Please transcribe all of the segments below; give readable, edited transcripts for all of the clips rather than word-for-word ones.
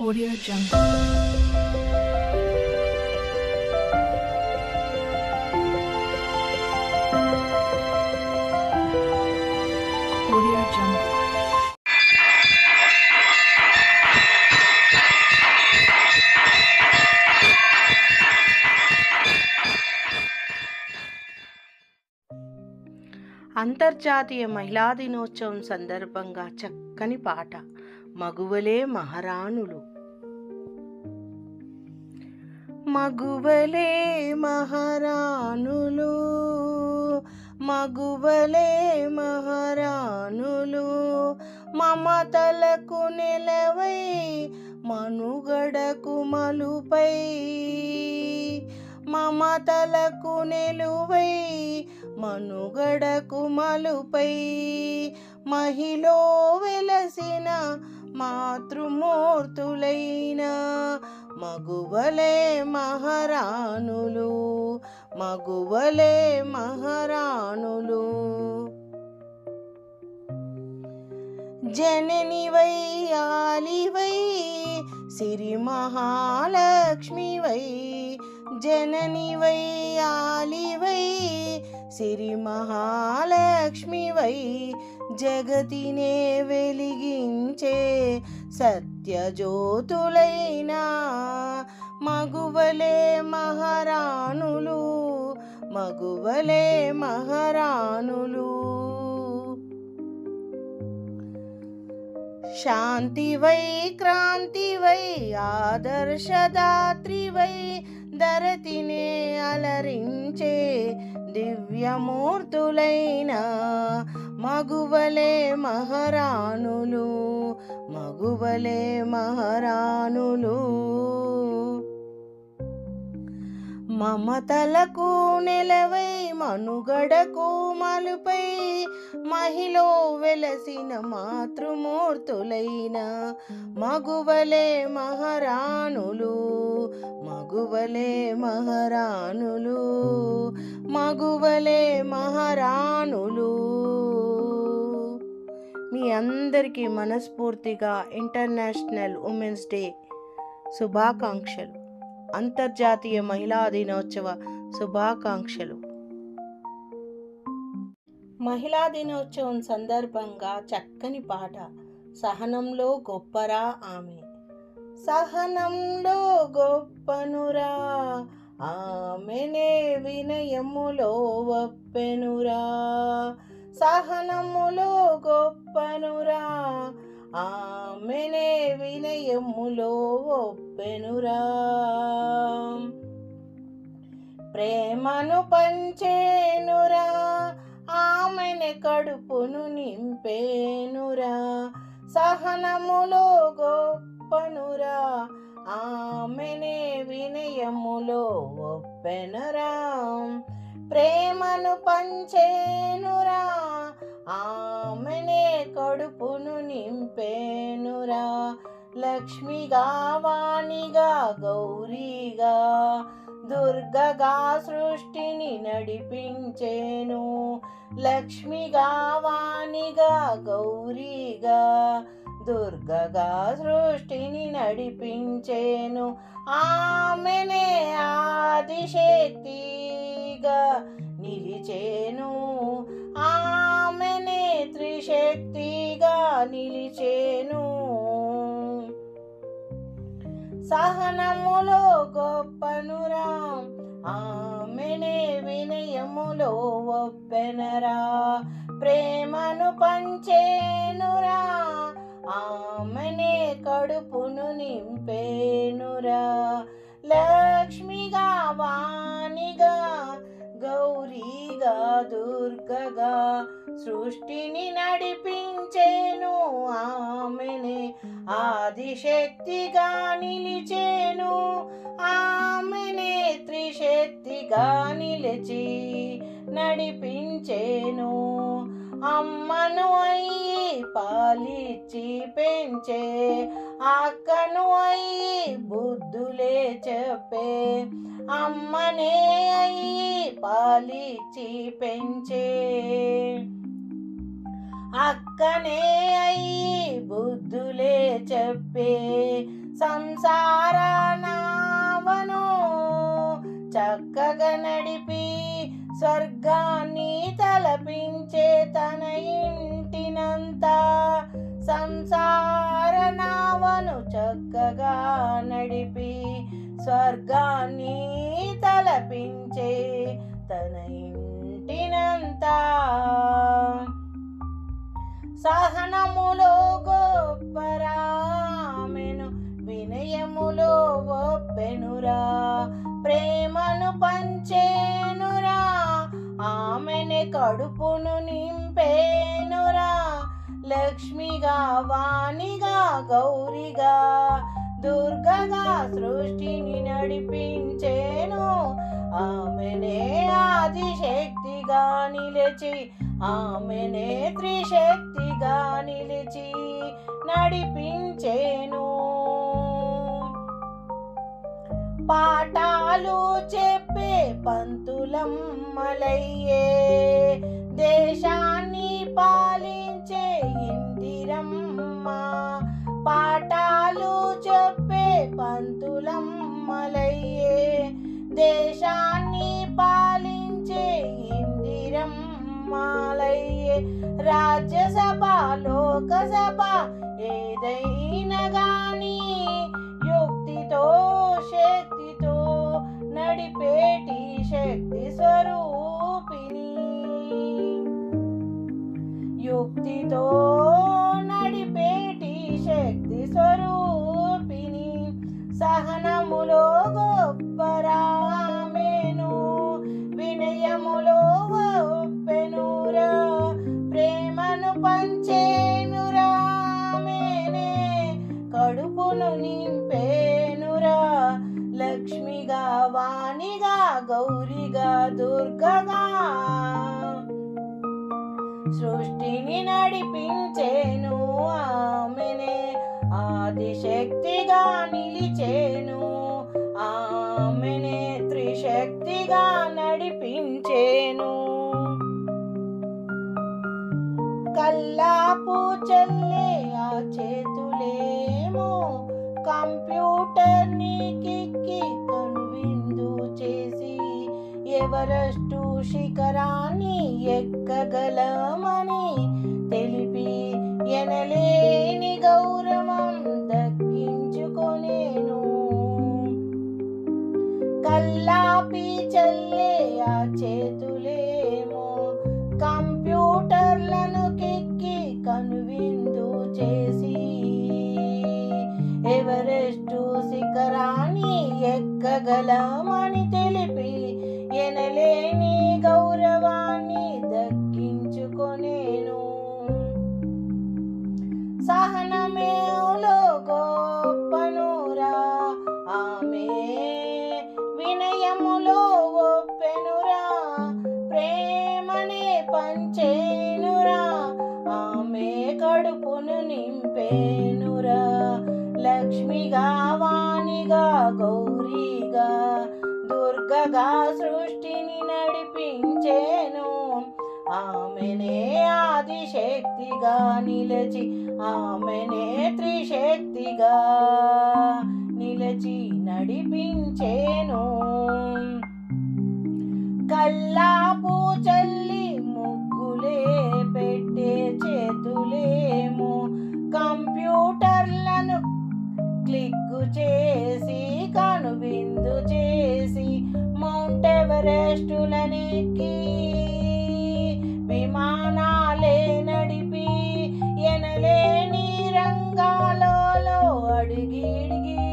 Audio Jungle. Audio Jungle. అంతర్జాతీయ మహిళా దినోత్సవం సందర్భంగా చక్కని పాట మగువలే మహారాణులు. మగువలే మహారాణులు, మగువలే మహారాణులు, మమతలకు నెలవై మనుగడకు మలుపై, మమతలకు నెలువై మనుగడకు మలుపై, మహిళ వెలసిన మాతృమూర్తులైన మగువలే మహారాణులు, మగువలే మహారాణులు. జననివై ఆలివై సిరి మహాలక్ష్మివై, జననివై ఆలివై సిరి మహాలక్ష్మివై, జగతినే వెలిగించే సత్యజ్యోతులైన మగువలే మహారాణులు, మగువలే మహారాణులు. శాంతివై క్రాంతివై ఆదర్శదాత్రివై, ధరతినే అలరించే దివ్యమూర్తులైన మగువలే మహారాణులు, మగువలే మహారాణులు. మమతలకు నెలవై మనుగడకు మలుపై, మహిళ వెలసిన మాతృమూర్తులైన మగువలే మహారాణులు, మగువలే మహారాణులు, మగువలే మహారాణులు. మీ అందరికీ మనస్ఫూర్తిగా ఇంటర్నేషనల్ ఉమెన్స్ డే శుభాకాంక్షలు, అంతర్జాతీయ మహిళా దినోత్సవ శుభాకాంక్షలు. మహిళా దినోత్సవం సందర్భంగా చక్కని పాట సహనంలో గొప్పరా ఆమె, సహనంలో గొప్పనురా ఆమెనే వినయములో ఒప్పెనురా, సహనములో గొప్పనురా ఆమెనే వినయములో ఒప్పెనురా, ప్రేమను పంచేనురా ఆమెనే కడుపును నింపేనురా, సహనములో గొప్పనురా ఆమెనే వినయములో ఒప్పెనురా, ప్రేమను పంచేనురా ఆమెనే కడుపును నింపేనురా, లక్ష్మిగా వాణిగా గౌరీగా దుర్గగా సృష్టిని నడిపించేను, లక్ష్మిగా వాణిగా గౌరీగా దుర్గగా సృష్టిని నడిపించేను, ఆమెనే ఆదిశక్తిగా నిలిచేను, ఆమెనే త్రిశక్తిగా నిలిచేను, సహనములో గొప్పనురా ఆమెనే వినయములో ఒప్పెనరా, ప్రేమను పంచేనురా ఆమెనే కడుపును నింపేనురా, లక్ష్మిగా వాణిగా గౌరీగా దుర్గగా సృష్టిని నడిపించేను, ఆమెనే ఆదిశక్తిగా నిలిచేను, ఆమెనే త్రిశక్తిగా నిలిచి నడిపించేను, అమ్మను అయ్యి పాలిచ్చి పెంచే అక్కను అయ్యి బుద్ధులే చెప్పే, అమ్మనే అయ్యి పాలిచ్చి పెంచే అక్కనే అయ్యి బుద్ధులే చెప్పే సంసార నావను చక్కగా నడిపి స్వర్గాన్ని తలపించే తన ఇంటినంతా. సంసార నావను చక్కగా నడిపి స్వర్గాన్ని తలపించే తన ఇంటినంతా. సహనములో గొప్పరామెను వినయములో ఒప్పెనురా. ప్రేమను పంచేనురా ఆమెనే కడుపును నింపేనురా. లక్ష్మిగా వాణిగా గౌరిగా దుర్గగా సృష్టిని నడిపించేను. ఆమెనే ఆదిశక్తిగా నిలిచి ఆమెనే త్రిశక్తిగా నిలిచి నడిపించేను. పాఠాలు చెప్పే పంతులమ్మలయ్యే దేశాన్ని పాలించే ఇందిరమ్మ. పాఠాలు చెప్పే పంతులమ్మలయ్యే దేశాన్ని పాలించే ఇందిరమ్మలయ్యే. రాజ్యసభ లోకసభ ఏదైనా గాని యుక్తితో శక్తితో నడిపేటి శక్తి స్వరూపిణి. యుక్తితో నడిపేటి శక్తి స్వరూపిణి. సహనములో గొప్పరామెను వినయములో ఒప్పెనురా. ప్రేమను పంచేనురా ఆమెనే కడుపును నింపేనురా. లక్ష్మిగా వాణిగా గౌరిగా దుర్గగా సృష్టిని నడిపించేను. ఆమెనే ఆదిశక్తిగా నిలిచేను. ఆమెనే త్రిశక్తిగా నడిపించేను. కల్లాపు చల్లే ఆ చేతులేమో కంప్యూటర్ని కిక్కి కనువిందు చేసి ఎవరెస్టు శిఖరాన్ని ఎక్కగలమని తెలిపి ఎనలేని గౌరవం దక్కించుకొనేను. కల్లాపి చల్లే ఆ చేతులేమో కంప్యూటర్లను కిక్కి కనువిందు చేసి ఎవరెస్టు శిఖరాన్ని ఎక్కగలమని తెలిపి ఎనలేని గౌరవాన్ని దక్కించుకొనేను. సహనమేలో గొప్పనురా ఆమె వినయములో ఒప్పెనురా. ప్రేమనే పంచేనురా ఆమె కడుపును నింపేనురా. లక్ష్మిగా వాణిగా గౌరిగా దుర్గగా సృష్టిని నడిపించేను. ఆమెనే ఆదిశక్తిగా నిలిచి ఆమెనే త్రిశక్తిగా నిలిచి నడిపించేను. కల్లాపు చల్లి ముగ్గులే పెట్టే చేతులేమో కంప్యూటర్లను క్లిక్కు చేసి కనువిందు చేసి మౌంట్ ఎవరెస్టులనెక్కి విమానాలే నడిపి ఎనలేని రంగాలలో అడిగిడిగి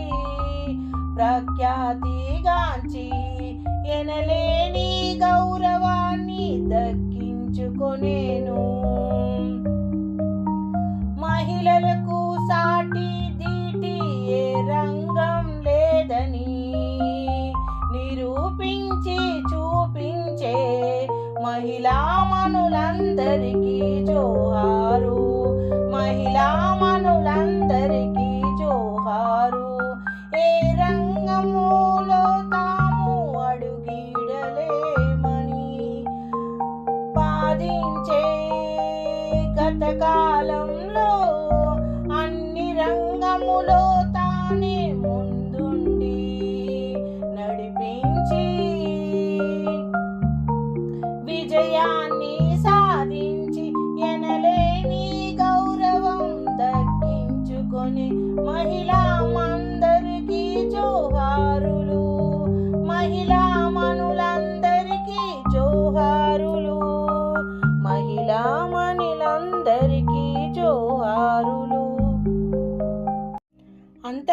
ప్రఖ్యాతిగాంచి ఎనలేని గౌరవాన్ని దక్కించుకొనేను. మహిళలకు సాటి దీటి ఏ రంగం లేదని నిరూపించి చూపించే మహిళా మనులందరికీ జోహారు. మహిళా మనులందరికీ జోహారు. ఏ రంగములో తాము అడుగిడలేమని బాధించే గతకాలంలో అన్ని రంగములో తానే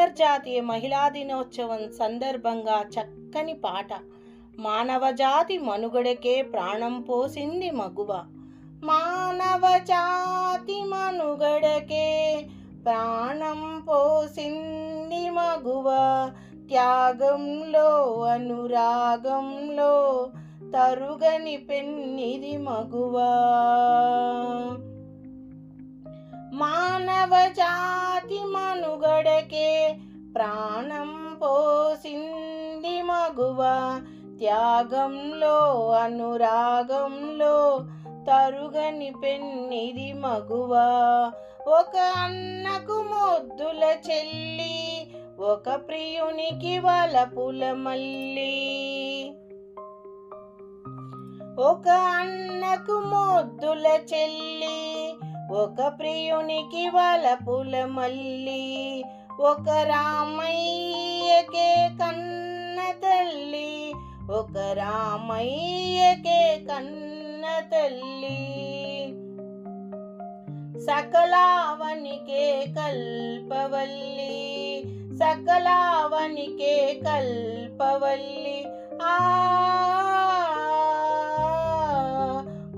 అంతర్జాతీయ మహిళా దినోత్సవం సందర్భంగా చక్కని పాట. మానవజాతి మనుగడకే ప్రాణం పోసింది మగువ. మానవజాతి మనుగడకే ప్రాణం పోసింది మగువ. త్యాగంలో అనురాగంలో తరుగని పెన్నిది మగువ. మానవజాతి మనుగడకే ప్రాణం పోసింది మగువ. త్యాగంలో అనురాగంలో తరుగని పెన్నిది మగువ. ఒక అన్నకు ముద్దుల చెల్లి, ఒక ప్రియునికి వలపుల మల్లి. ఒక అన్నకు ముద్దుల చెల్లి, ఒక ప్రియునికి వలపుల మల్లి. ఒక రామయ్యకే కన్న తల్లి, ఒక రామయ్యకే కన్న తల్లి. సకలావనికే కల్పవల్లి, సకలావనికే కల్పవల్లి. ఆ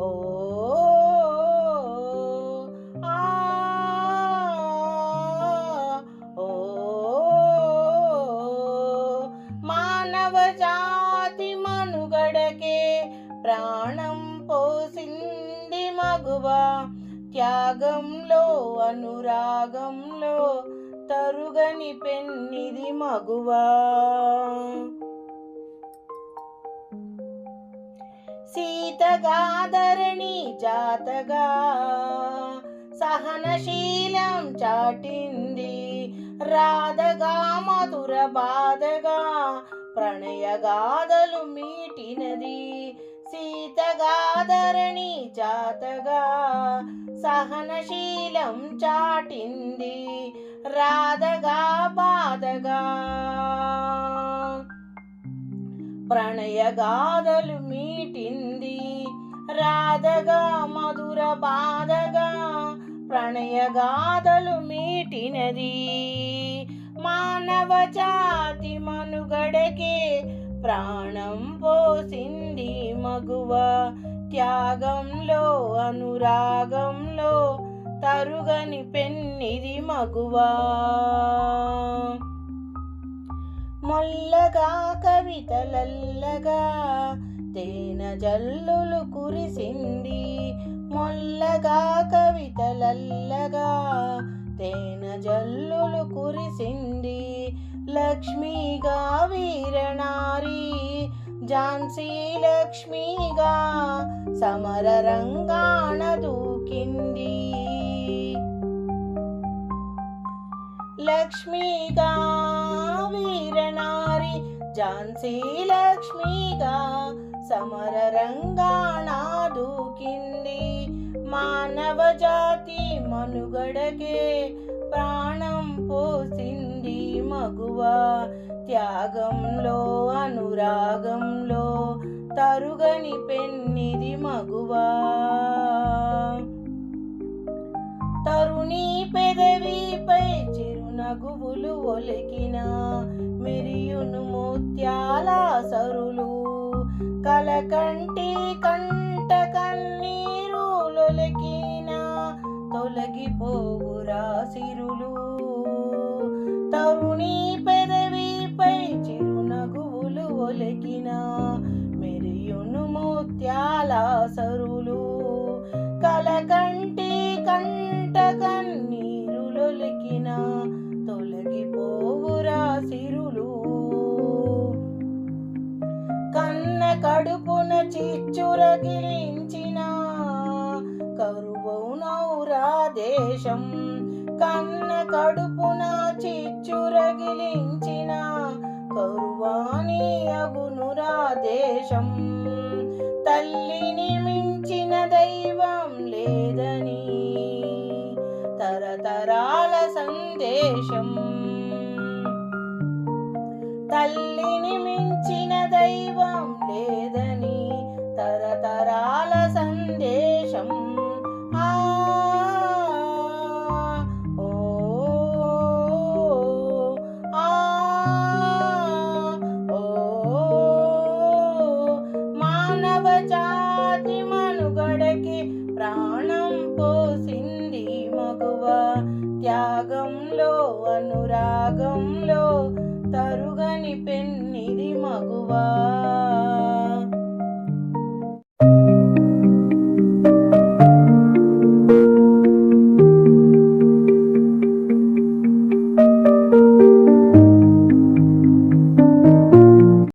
ఓ మానవజాతి మనుగడకే ప్రాణం పోసింది మగువ. త్యాగంలో అనురాగంలో తరుగని పెన్నిది మగువ. సీతగాధరణి జాతగా సహనశీలం చాటింది. రాధగా మధుర బాధగా ప్రణయగాథలు మీటినది. సీతగాధరణి జాతగా సహనశీలం చాటింది. రాధగా బాధగా ప్రణయగాథలు మీటింది. రాధగా మధుర బాధగా ప్రణయగాథలు మీటినది. మానవజాతి మనుగడకే ప్రాణం పోసింది మగువ. త్యాగంలో అనురాగంలో తరుగని పెన్నిది మగువ. మొల్లగా కవితలల్లగా తేన జల్లులు కురిసింది. మొల్లగా కవితలల్లగా తేన జల్లులు కురిసింది. లక్ష్మిగా వీరనారి ఝాన్సీ లక్ష్మిగా సమర రంగాన దూకింది. లక్ష్మిగా వీరనారి ఝాన్సీ లక్ష్మిగా సమర రంగాన దూకింది. మానవజాతి మనుగడకే ప్రాణం పోసింది మగువ. త్యాగంలో అనురాగంలో తరుగని పెన్నిది మగువ. తరుణి పెదవిపై చిరునగువులు ఒలికిన మెరియును ముత్యాల సరులు. కలకంటి కంట కన్నీరు లొలికిన తొలగిపోవురా సిరులు. తరుణి పెదవిపై చిరునగువులు ఒలికిన మెరియును ముత్యాల సరులు. కలకంటి కంట కన్నీరు లొలికిన తొలగిపోవురా సిరులు. కన్న కడుపున చిచ్చురగిలించిన కరువౌనౌరా దేశం. కన్న కడుపున చిచ్చురగిలించిన కరువాని అగునురా దేశం. తల్లిని మించిన దైవం లేదని తరతరాల సందేశం. తల్లిని మించిన దైవం లేదని తరతరాల సందేశం. ఆ ఓ తరుగని పెన్నిది మగువా